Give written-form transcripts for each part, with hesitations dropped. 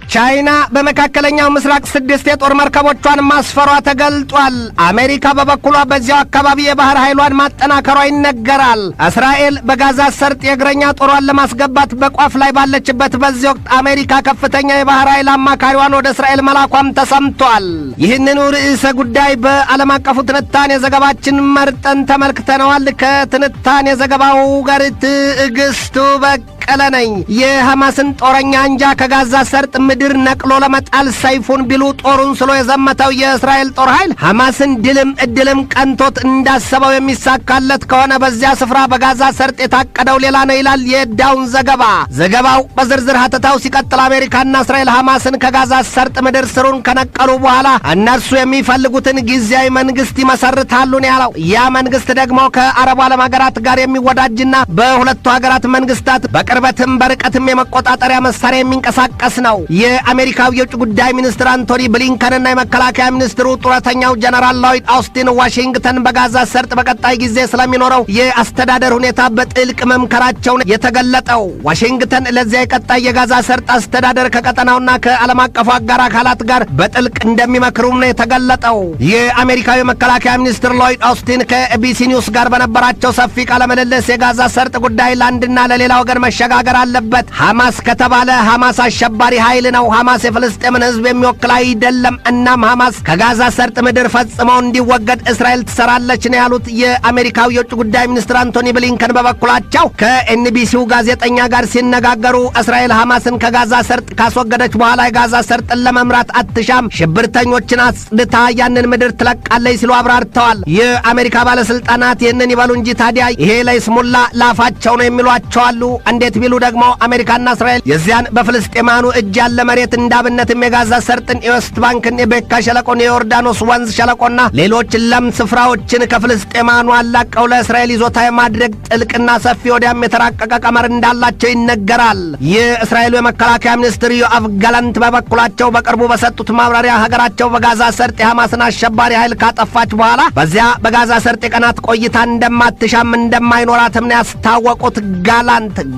ቻይና በመካከለኛው ምስራቅ 6 የጦር መርከቦቿን ማስፈሯ ተገልጧል። አሜሪካ በበኩሏ በዚያው አካባቢ የባህር ኃይሏን ማጠናከሯ ይነገራል። እስራኤል በጋዛ ሰርጥ የእግረኛ ጦሯን ለማስገባት በቋፍ ላይ ባለችበት በዚህ ወቅት አሜሪካ ከፍተኛ የባህር ኃይል አማካሪዋን ወደ እስራኤል መላኳም ተሰምቷል። ይህንኑ ርዕሰ ጉዳይ በዓለም አቀፉ ትንታኔ ዘገባችን መርጠን ተመልክተነዋል። ከትንታኔ ዘገባው ጋር ትዕግስቱ በቀለ ነኝ። የሐማስን ጦረኛ አንጃ ከጋዛ ሰርጥ ምድር ነቅሎ ለመጣል ሰይፉን ቢሉ ጦሩን ስሎ የዘመተው የእስራኤል ጦር ኃይል ሐማስን ድልም ቀንቶት እንዳሰበው የሚሳካለት ከሆነ በዚያ ስፍራ በጋዛ ሰርጥ የታቀደው ሌላ ነው ይላል የዳውን ዘገባ። ዘገባው በዝርዝር ሀተታው ሲቀጥል አሜሪካና እስራኤል ሐማስን ከጋዛ ሰርጥ ምድር ስሩን ከነቀሉ በኋላ እነርሱ የሚፈልጉትን ጊዜያዊ መንግስት ይመሰርታሉ ነው ያለው። ያ መንግስት ደግሞ ከአረቡ ዓለም ሀገራት ጋር የሚወዳጅና በሁለቱ ሀገራት መንግስታት በቅርበትም በርቀትም የመቆጣጠሪያ መሳሪያ የሚንቀሳቀስ ነው። የአሜሪካው የውጭ ጉዳይ ሚኒስትር አንቶኒ ብሊንከንና የመከላከያ ሚኒስትሩ ጡረተኛው ጀነራል ሎይድ ኦስቲን ዋሽንግተን በጋዛ ሰርጥ በቀጣይ ጊዜ ስለሚኖረው የአስተዳደር ሁኔታ በጥልቅ መምከራቸውን የተገለጠው። ዋሽንግተን ለዚያ የቀጣይ የጋዛ ሰርጥ አስተዳደር ከቀጠናውና ከዓለም አቀፉ አጋር አካላት ጋር በጥልቅ እንደሚመክሩም ነው የተገለጠው። የአሜሪካው የመከላከያ ሚኒስትር ሎይድ ኦስቲን ከኤቢሲ ኒውስ ጋር በነበራቸው ሰፊ ቃለ ምልልስ የጋዛ ሰርጥ ጉዳይ ለአንድና ለሌላ ወገን መሸጋገር አለበት። ሐማስ ከተባለ ሐማስ አሸባሪ ኃይል ነው። ሐማስ የፍልስጤምን ሕዝብ የሚወክል አይደለም። እናም ሐማስ ከጋዛ ሰርጥ ምድር ፈጽመው እንዲወገድ እስራኤል ትሰራለች ነው ያሉት። የአሜሪካው የውጭ ጉዳይ ሚኒስትር አንቶኒ ብሊንከን በበኩላቸው ከኤንቢሲው ጋዜጠኛ ጋር ሲነጋገሩ እስራኤል ሐማስን ከጋዛ ሰርጥ ካስወገደች በኋላ የጋዛ ሰርጥን ለመምራት አትሻም፣ ሽብርተኞችን አጽድታ ያንን ምድር ትለቃለች ሲሉ አብራርተዋል። የአሜሪካ ባለስልጣናት ይህንን ይበሉ እንጂ ታዲያ ይሄ ለይስሙላ ላፋቸው ነው የሚሏቸው አሉ። እንዴት ቢሉ ደግሞ አሜሪካና እስራኤል የዚያን በፍልስጤማኑ እጅ ያለ መሬት እንዳብነትም የጋዛ ሰርጥን፣ የዌስት ባንክን፣ የቤካ ሸለቆን፣ የዮርዳኖስ ወንዝ ሸለቆና ሌሎች ለም ስፍራዎችን ከፍልስጤማኑ አላቀው ለእስራኤል ይዞታ የማድረግ ጥልቅና ሰፊ ወዲያም የተራቀቀ ቀመር እንዳላቸው ይነገራል። የእስራኤሉ የመከላከያ ሚኒስትር ዮአፍ ጋላንት በበኩላቸው በቅርቡ በሰጡት ማብራሪያ ሀገራቸው በጋዛ ሰርጥ የሐማስን አሸባሪ ኃይል ካጠፋች በኋላ በዚያ በጋዛ ሰርጥ የቀናት ቆይታ እንደማትሻም እንደማይኖራትም ነው ያስታወቁት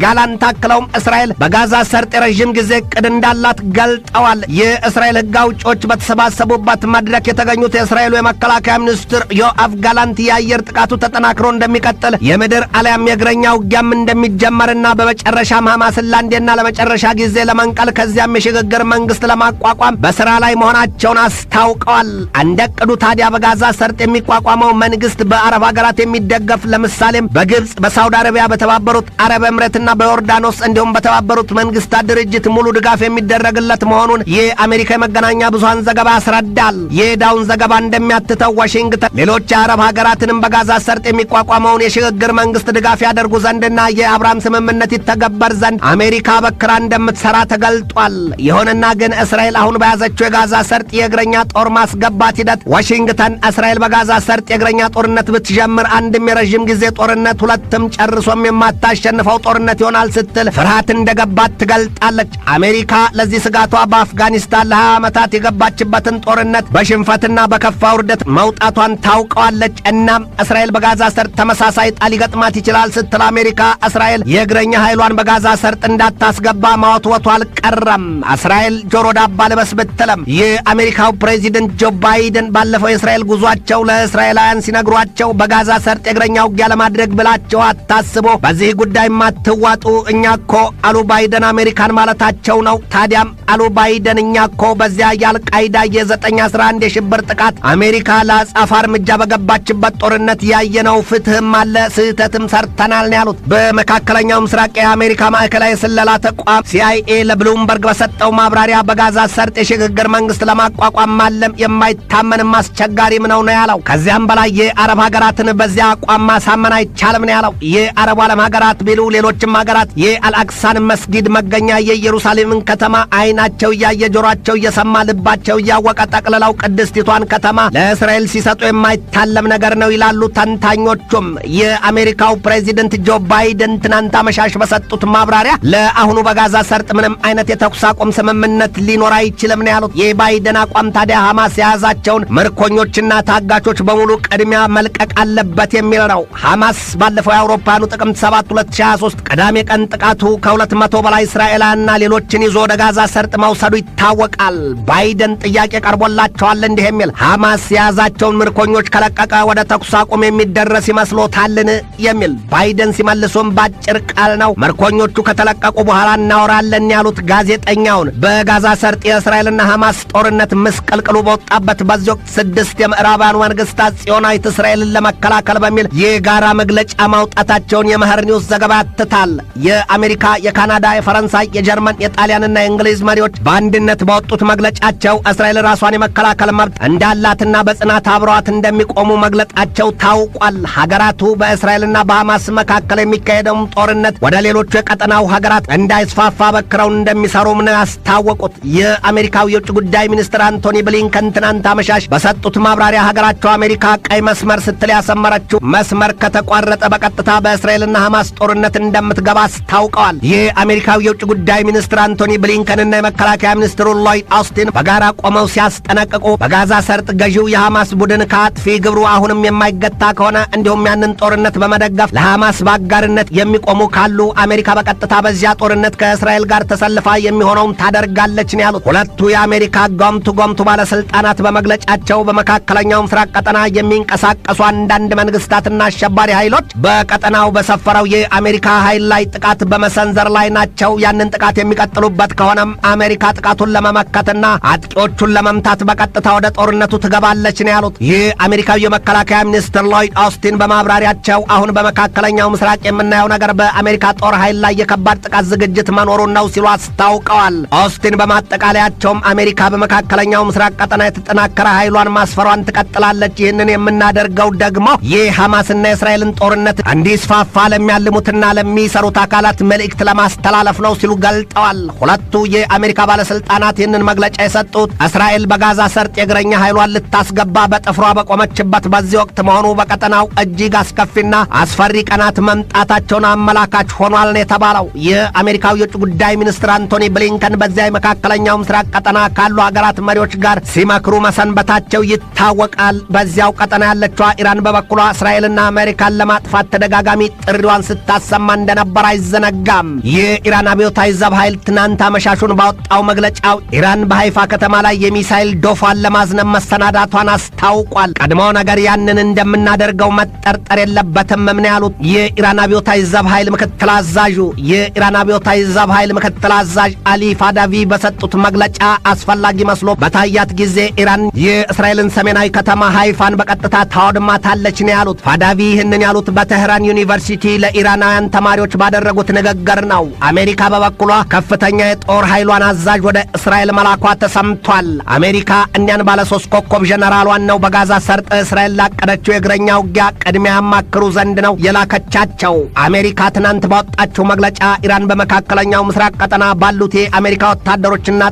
ጋላንት አክለውም እስራኤል በጋዛ ሰርጥ የረዥም ጊዜ ዕቅድ እንዳላት ገልጠዋል። የእስራኤል ሕግ አውጪዎች በተሰባሰቡበት መድረክ የተገኙት የእስራኤሉ የመከላከያ ሚኒስትር ዮአፍ ጋላንት የአየር ጥቃቱ ተጠናክሮ እንደሚቀጥል የምድር አሊያም የእግረኛ ውጊያም እንደሚጀመርና በመጨረሻም ሐማስን ለአንዴና ለመጨረሻ ጊዜ ለመንቀል ከዚያም የሽግግር መንግስት ለማቋቋም በስራ ላይ መሆናቸውን አስታውቀዋል። እንደ ዕቅዱ ታዲያ በጋዛ ሰርጥ የሚቋቋመው መንግስት በአረብ ሀገራት የሚደገፍ ለምሳሌም በግብጽ፣ በሳውዲ አረቢያ፣ በተባበሩት አረብ ኤምሬትና በዮርዳኖስ እንዲሁም በተባበሩት መንግስታት ድርጅት ሙሉ ድጋፍ የሚደረግለት መሆኑን የአሜሪካ የመገናኛ ብዙሃን ዘገባ ያስረዳል። የዳውን ዘገባ እንደሚያትተው ዋሽንግተን ሌሎች የአረብ ሀገራትንም በጋዛ ሰርጥ የሚቋቋመውን የሽግግር መንግስት ድጋፍ ያደርጉ ዘንድና የአብርሃም ስምምነት ይተገበር ዘንድ አሜሪካ በክራ እንደምትሰራ ተገልጧል። ይሁንና ግን እስራኤል አሁን በያዘችው የጋዛ ሰርጥ የእግረኛ ጦር ማስገባት ሂደት ዋሽንግተን እስራኤል በጋዛ ሰርጥ የእግረኛ ጦርነት ብትጀምር አንድም የረዥም ጊዜ ጦርነት፣ ሁለትም ጨርሶም የማታሸንፈው ጦርነት ይሆናል ስትል ፍርሃት እንደገባት ትገልጣለች። አሜሪካ ለዚህ ስጋቷ በአፍጋኒስታን ለ20 ዓመታት የገባችበትን ጦርነት በሽንፈትና በከፋ ውርደት መውጣቷን ታውቀዋለች። እናም እስራኤል በጋዛ ሰርጥ ተመሳሳይ ጣል ሊገጥማት ይችላል ስትል አሜሪካ እስራኤል የእግረኛ ኃይሏን በጋዛ ሰርጥ እንዳታስገባ ማወትወቱ አልቀረም። እስራኤል ጆሮ ዳባ ልበስ ብትለም የአሜሪካው ፕሬዚደንት ጆ ባይደን ባለፈው የእስራኤል ጉዟቸው ለእስራኤላውያን ሲነግሯቸው በጋዛ ሰርጥ የእግረኛ ውጊያ ለማድረግ ብላቸው አታስቦ በዚህ ጉዳይ ማትዋጡ እኛ እኮ አሉ ባይደን አሜሪካን ማለታቸው ነው። ታዲያም አሉ ባይደን እኛ እኮ በዚያ የአልቃይዳ የ9/11 የሽብር ጥቃት አሜሪካ ለአጸፋ እርምጃ በገባችበት ጦርነት ያየነው ፍትህም አለ ስህተትም ሰርተናል ነው ያሉት። በመካከለኛው ምስራቅ የአሜሪካ ማዕከላዊ የስለላ ተቋም ሲአይኤ ለብሉምበርግ በሰጠው ማብራሪያ በጋዛ ሰርጥ የሽግግር መንግስት ለማቋቋም ማለም የማይታመንም አስቸጋሪም ነው ያለው። ከዚያም በላይ የአረብ ሀገራትን በዚያ አቋም ማሳመን አይቻልም ነው ያለው። የአረብ ዓለም ሀገራት ቢሉ ሌሎችም ሀገራት የአልአክሳን መስጊድ መገኛ የኢየሩሳሌምን ከተማ አይናቸው እያየ ጆሮአቸው እየሰማ ልባቸው እያወቀ ጠቅልለው ቅድስቲቷን ከተማ ለእስራኤል ሲሰጡ የማይታለም ነገር ነው ይላሉ ተንታኞቹም። የአሜሪካው ፕሬዚደንት ጆ ባይደን ትናንት አመሻሽ በሰጡት ማብራሪያ ለአሁኑ በጋዛ ሰርጥ ምንም አይነት የተኩስ አቁም ስምምነት ሊኖር አይችልም ነው ያሉት። የባይደን አቋም ታዲያ ሐማስ የያዛቸውን ምርኮኞችና ታጋቾች በሙሉ ቅድሚያ መልቀቅ አለበት የሚል ነው። ሐማስ ባለፈው የአውሮፓውያኑ ጥቅምት 7 2023 ቅዳሜ ቀን ጥቃቱ ከ200 በላይ እስራኤላውያንና ሌሎችን ይዞ ወደ ጋዛ ሰርጥ መውሰዱ ይታወቃል። ባይደን ጥያቄ ቀርቦላቸዋል እንዲህ የሚል ሐማስ የያዛቸውን ምርኮኞች ከለቀቀ ወደ ተኩስ አቁም የሚደረስ ይመስሎታልን የሚል ባይደን ሲመልሱም ባጭር ቃል ነው ምርኮኞቹ ከተለቀቁ በኋላ እናወራለን ያሉት ጋዜጠኛውን። በጋዛ ሰርጥ የእስራኤልና ሐማስ ጦርነት ምስቅልቅሉ በወጣበት በዚህ ወቅት 6 የምዕራባውያን መንግስታት ጽዮናዊት እስራኤልን ለመከላከል በሚል የጋራ መግለጫ ማውጣታቸውን የመኸር ኒውስ ዘገባ ያትታል። የአሜሪካ፣ የካናዳ፣ የፈረንሳይ፣ የጀርመን፣ የጣሊያንና የእንግሊዝ መሪዎች በአንድነት ባወጡት መግለጫቸው እስራኤል ራሷን የመከላከል መብት እንዳላትና በጽናት አብረዋት እንደሚቆሙ መግለጣቸው ታውቋል። ሀገራቱ በእስራኤልና በሐማስ መካከል የሚካሄደው ጦርነት ወደ ሌሎቹ የቀጠናው ሀገራት እንዳይስፋፋ በክረው እንደሚሰሩም ነው ያስታወቁት። የአሜሪካው የውጭ ጉዳይ ሚኒስትር አንቶኒ ብሊንከን ትናንት አመሻሽ በሰጡት ማብራሪያ ሀገራቸው አሜሪካ ቀይ መስመር ስትል ያሰመረችው መስመር ከተቋረጠ በቀጥታ በእስራኤልና ሐማስ ጦርነት እንደምትገባ አስታውቀዋል። የአሜሪካው የውጭ ጉዳይ ሚኒስትር አንቶኒ ብሊንከንና የመከላከያ ሚኒስትሩ ሎይድ ኦስቲን በጋራ ቆመው ሲያስጠነቅቁ በጋዛ ሰርጥ ገዢው የሐማስ ቡድን ከአጥፊ ግብሩ አሁንም የማይገታ ከሆነ እንዲሁም ያንን ጦርነት በመደገፍ ለሐማስ በአጋርነት የሚቆሙ ካሉ አሜሪካ በቀጥታ በዚያ ጦርነት ከእስራኤል ጋር ተሰልፋ የሚሆነውን ታደርጋለች ነው ያሉት። ሁለቱ የአሜሪካ ጎምቱ ባለስልጣናት በመግለጫቸው በመካከለኛው ምስራቅ ቀጠና የሚንቀሳቀሱ አንዳንድ መንግስታትና አሸባሪ ኃይሎች በቀጠናው በሰፈረው የአሜሪካ ኃይል ላይ ጥቃት በመሰንዘር ላይ ናቸው። ያንን ጥቃት የሚቀጥሉበት ከሆነም አሜሪካ ጥቃቱን ለመመከትና አጥቂዎቹን ለመምታት በቀጥታ ወደ ጦርነቱ ትገባለች ነው ያሉት። የአሜሪካው የመከላከያ ሚኒስትር ሎይድ ኦስቲን በማብራሪያቸው አሁን በመካከለኛው ምስራቅ የምናየው ነገር በአሜሪካ ጦር ኃይል ላይ የከባድ ጥቃት ዝግጅት መኖሩን ነው ሲሉ አስታውቀዋል። ኦስቲን በማጠቃለያቸውም አሜሪካ በመካከለኛው ምስራቅ ቀጠና የተጠናከረ ኃይሏን ማስፈሯን ትቀጥላለች። ይህንን የምናደርገው ደግሞ የሐማስና የእስራኤልን ጦርነት እንዲስፋፋ ለሚያልሙትና ለሚሰሩት አካላት መልእክት ለማስተላለፍ ነው ሲሉ ገልጠዋል። ሁለቱ የአሜሪካ ባለስልጣናት ይህንን መግለጫ የሰጡት እስራኤል በጋዛ ሰርጥ የእግረኛ ኃይሏን ልታስገባ በጥፍሯ በቆመችበት በዚህ ወቅት መሆኑ በቀጠናው እጅግ አስከፊና አስፈሪ ቀናት መምጣታቸውን አመላካች ሆኗል ነው የተባለው። የአሜሪካው የውጭ ጉዳይ ሚኒስትር አንቶኒ ብሊንከን በዚያ የመካከለኛው ምስራቅ ቀጠና ካሉ ሀገራት መሪዎች ጋር ሲመክሩ መሰንበታቸው ይታወቃል። በዚያው ቀጠና ያለችው ኢራን በበኩሏ እስራኤልና አሜሪካን ለማጥፋት ተደጋጋሚ ጥሪዋን ስታሰማ እንደነበር አይዘነጋም። የኢራን አብዮታዊ ዘብ ኃይል ትናንት አመሻሹን ባወጣው መግለጫው ኢራን በሃይፋ ከተማ ላይ የሚሳይል ዶፏን ለማዝነብ መሰናዳቷን አስታውቋል። ቀድሞ ነገር ያንን እንደምናደርገው መጠርጠር የለበትም ምን ያሉት የኢራን አብዮታዊ ዘብ ኃይል ምክትል አዛዡ የኢራን አብዮታዊ ዘብ ኃይል ምክትል አዛዥ አሊ ፋዳቪ በሰጡት መግለጫ አስፈላጊ መስሎ በታያት ጊዜ ኢራን የእስራኤልን ሰሜናዊ ከተማ ሃይፋን በቀጥታ ታወድማታለች ነው ያሉት። ፋዳቪ ይህንን ያሉት በቴህራን ዩኒቨርሲቲ ለኢራናውያን ተማሪዎች ባደረጉት ንግግር ነው። አሜሪካ በበኩሏ ከፍተኛ የጦር ኃይሏን አዛዥ ወደ እስራኤል መላኳ ተሰምቷል። አሜሪካ እኒያን ባለ 3 ኮከብ ጀነራሏን ነው በጋዛ ሰርጥ እስራኤል ላቀደችው የእግረኛ ውጊያ ቅድሚያ ያማክሩ ዘንድ ነው የላከቻቸው። አሜሪካ ትናንት ባወጣችው መግለጫ ኢራን በመካከለኛው ምስራቅ ቀጠና ባሉት የአሜሪካ ወታደሮችና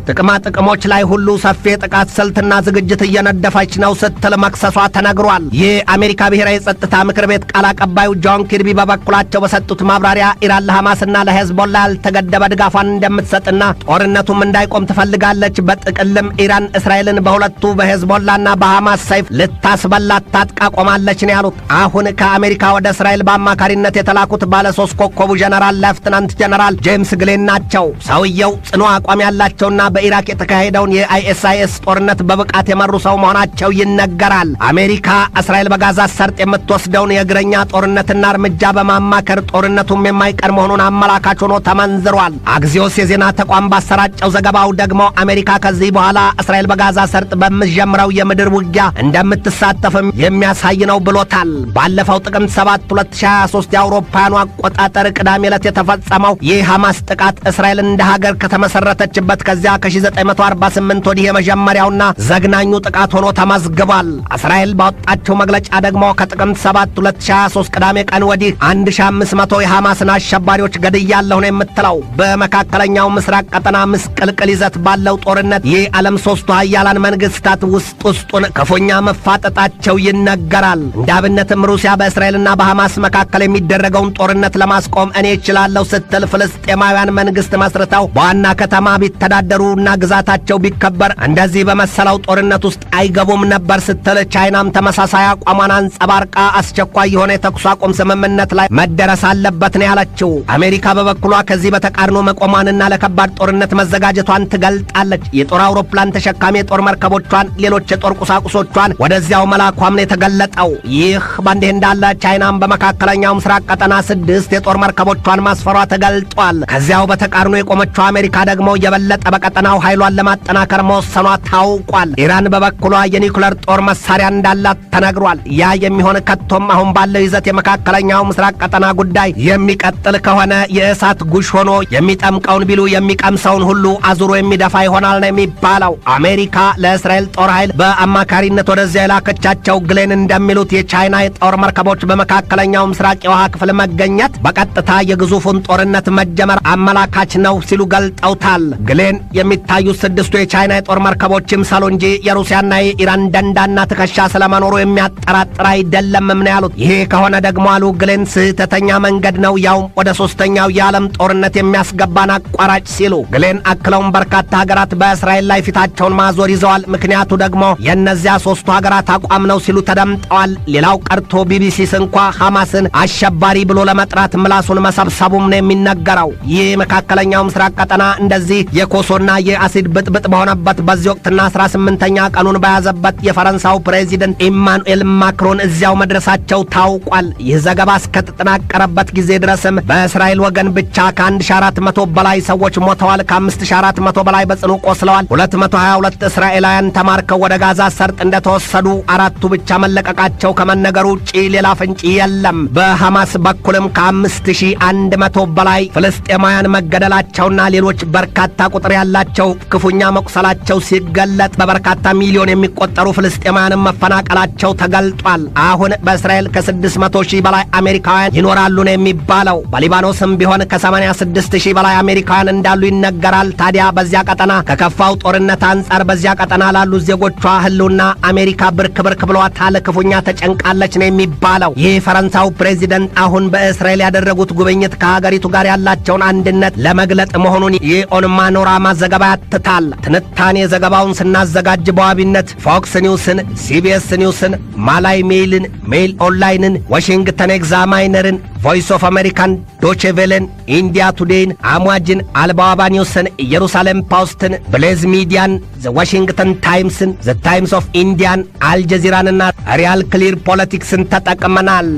ጥቅሞች ላይ ሁሉ ሰፊ ጥቃት ስልትና ዝግጅት እየነደፈች ነው ስትል መክሰሷ ተነግሯል። የአሜሪካ ብሔራዊ ጸጥታ ምክር ቤት ቃል አቀባዩ ጆን ኪርቢ በበኩላቸው በሰጡት ማብራሪያ ኢራን ለሐማስና ለሄዝቦላ ያልተገደበ ድጋፏን እንደምትሰጥና ጦርነቱም እንዳይቆም ትፈልጋለች። በጥቅልም ኢራን እስራኤልን በሁለቱ በሄዝቦላና በሐማስ ሰይፍ ልታስበላት ታጥቃ ቆማለች ነው ያሉት። አሁን ከአሜሪካ ወደ እስራኤል በአማካሪነት የተላኩት ባለ 3 ኮከቡ ጀነራል ሌፍትናንት ጀነራል ጄምስ ግሌን ናቸው። ሰውየው ጽኑ አቋም ያላቸውና በኢራቅ የተካሄደውን የአይኤስአይኤስ ጦርነት በብቃት የመሩ ሰው መሆናቸው ይነገራል። አሜሪካ እስራኤል በጋዛ ሰርጥ የምትወስደውን የእግረኛ ጦርነትና እርምጃ በማማከር ጦርነቱም የማይቀር መሆኑን አመላካች ሆኖ ተመንዝሯል። አግዚዮስ የዜና ተቋም ባሰራጨው ዘገባው ደግሞ አሜሪካ ከዚህ በኋላ እስራኤል በጋዛ ሰርጥ በምትጀምረው የምድር ውጊያ እንደምትሳተፍም የሚያሳይ ነው ብሎታል። ባለፈው ጥቅምት 7 2023 የአውሮፓውያኑ አቆጣጠር ቅዳሜ ዕለት የተፈጸመው የሐማስ ጥቃት እስራኤል እንደ ሀገር ከተመሰረተችበት ከዚያ ከ1948 ወዲህ የመጀመሪያውና ዘግናኙ ጥቃት ሆኖ ተመዝግቧል። እስራኤል ባወጣችው መግለጫ ደግሞ ከጥቅምት 7 2023 ቅዳሜ ቀን ወዲህ 1500 የሐማስን አሸባሪዎች ገድያለሁ ነው የምትለው። በመካከለኛው ምስራቅ ቀጠና ምስቅልቅል ይዘት ባለው ጦርነት የዓለም 3ቱ ኃያላን መንግስታት ውስጡን ክፉኛ መፋጠጣቸው ይነገራል። እንደ አብነትም ሩሲያ በእስራኤልና በሐማስ መካከል የሚደረገውን ጦርነት ለማስቆም እኔ እችላለሁ ስትል ፍልስጤማውያን መንግስት መስርተው በዋና ከተማ ቢተዳደሩና ግዛታቸው ቢከበር እንደዚህ በመሰለው ጦርነት ውስጥ አይገቡም ነበር ስትል ቻይናም ተመሳሳይ አቋሟን አንጸባርቃ አስቸኳይ የሆነ የተኩስ አቁም ስምምነት ላይ መደረስ አለበት ነው ያለችው። ያለችው። አሜሪካ በበኩሏ ከዚህ በተቃርኖ መቆሟንና ለከባድ ጦርነት መዘጋጀቷን ትገልጣለች። የጦር አውሮፕላን ተሸካሚ የጦር መርከቦቿን፣ ሌሎች የጦር ቁሳቁሶቿን ወደዚያው መላኳም ነው የተገለጠው። ይህ በእንዲህ እንዳለ ቻይናም በመካከለኛው ምስራቅ ቀጠና 6 የጦር መርከቦቿን ማስፈሯ ተገልጧል። ከዚያው በተቃርኖ የቆመችው አሜሪካ ደግሞ የበለጠ በቀጠናው ኃይሏን ለማጠናከር መወሰኗ ታውቋል። ኢራን በበኩሏ የኒውክሌር ጦር መሳሪያ እንዳላት ተነግሯል። ያ የሚሆን ከቶም አሁን ባለው ይዘት የመካከለኛው ምስራቅ ቀጠና ጉዳይ የሚቀጥል ከሆነ የእሳት ጉሽ ሆኖ የሚጠምቀውን ቢሉ የሚቀምሰውን ሁሉ አዙሮ የሚደፋ ይሆናል ነው የሚባለው። አሜሪካ ለእስራኤል ጦር ኃይል በአማካሪነት ወደዚያ የላከቻቸው ግሌን እንደሚሉት የቻይና የጦር መርከቦች በመካከለኛው ምስራቅ የውሃ ክፍል መገኘት በቀጥታ የግዙፉን ጦርነት መጀመር አመላካች ነው ሲሉ ገልጠውታል። ግሌን የሚታዩት 6ቱ የቻይና የጦር መርከቦች ይምሰሉ እንጂ የሩሲያና የኢራን ደንዳና ትከሻ ስለመኖሩ የሚያጠራጥር አይደለም ነው ያሉት። ይሄ ከሆነ ደግሞ አሉ ግሌን ስህተተኛ መንገድ ነው፣ ያውም ወደ 3ኛው የዓለም ጦርነት የሚያስገባን አቋራጭ ሲሉ ግሌን አክለውም በርካታ ሀገራት በእስራኤል ላይ ፊታቸውን ማዞር ይዘዋል። ምክንያቱ ደግሞ የእነዚያ 3ቱ ሀገራት አቋም ነው ሲሉ ተደምጠዋል። ሌላው ቀርቶ ቢቢሲስ እንኳ ሐማስን አሸባሪ ብሎ ለመጥራት ምላሱን መሰብሰቡም ነው የሚነገረው። ይህ መካከለኛው ምስራቅ ቀጠና እንደዚህ የኮሶና የአሲድ ብጥብጥ በሆነበት በዚህ ወቅትና 18ኛ ቀኑን በያዘበት የፈረንሳው ፕሬዚደንት ኢማኑኤል ማክሮን እዚያው መድረሳቸው ታውቋል። ይህ ዘገባ እስከተጠናቀረበት ጊዜ ድረስም በእስራኤል ወገን ብቻ ከ1400 በላይ ሰዎች ሞተዋል፣ ከ5400 በላይ በጽኑ ቆስለዋል። 222 እስራኤላውያን ተማርከው ወደ ጋዛ ሰርጥ እንደተወሰዱ 4ቱ ብቻ መለቀቃቸው ከመነገሩ ውጪ ሌላ ፍንጭ የለም። በሐማስ በኩልም ከ5100 በላይ ፍልስጤማውያን መገደላቸውና ሌሎች በርካታ ቁጥር ያላቸው ክፉኛ መቁሰላቸው ሲገለጥ በበርካታ ሚሊዮን የሚቆጠሩ ፍልስጤማውያንም መፈናቀላቸው ተገልጧል። አሁን በእስራኤል ከ600,000 በላይ አሜሪካውያን ይኖራሉ ነው የሚባለው። በሊባኖስም ቢሆን ከ86,000 በላይ አሜሪካውያን እንዳሉ ይነገራል። ታዲያ በዚያ ቀጠና ከከፋው ጦርነት አንጻር በዚያ ቀጠና ላሉ ዜጎቿ ህልውና አሜሪካ ብርክ ብሏታል፣ ክፉኛ ተጨንቃለች ነው የሚባለው። ይህ ፈረንሳው ፕሬዚደንት አሁን በእስራኤል ያደረጉት ጉብኝት ከሀገሪቱ ጋር ያላቸውን አንድነት ለመግለጥ መሆኑን የኦንማኖራማ ዘገባ ያትታል። ትንታኔ ዘገባውን ስናዘጋጅ በዋቢነት ፎክስ ኒውስን፣ ሲቢኤስ ኒውስን፣ ማላይ ሜይልን፣ ሜይል ኦንላይንን፣ ዋሽንግተን ኤግዛማይነርን፣ ቮይስ ኦፍ አሜሪካን፣ ዶቼ ቬለን፣ ኢንዲያ ቱዴይን፣ አሟጅን፣ አልባዋባ ኒውስን፣ ኢየሩሳሌም ፖስትን፣ ብሌዝ ሚዲያን፣ ዘ ዋሽንግተን ታይምስን፣ ዘ ታይምስ ኦፍ ኢንዲያን፣ አልጀዚራንና ሪያል ክሊር ፖለቲክስን ተጠቅመናል።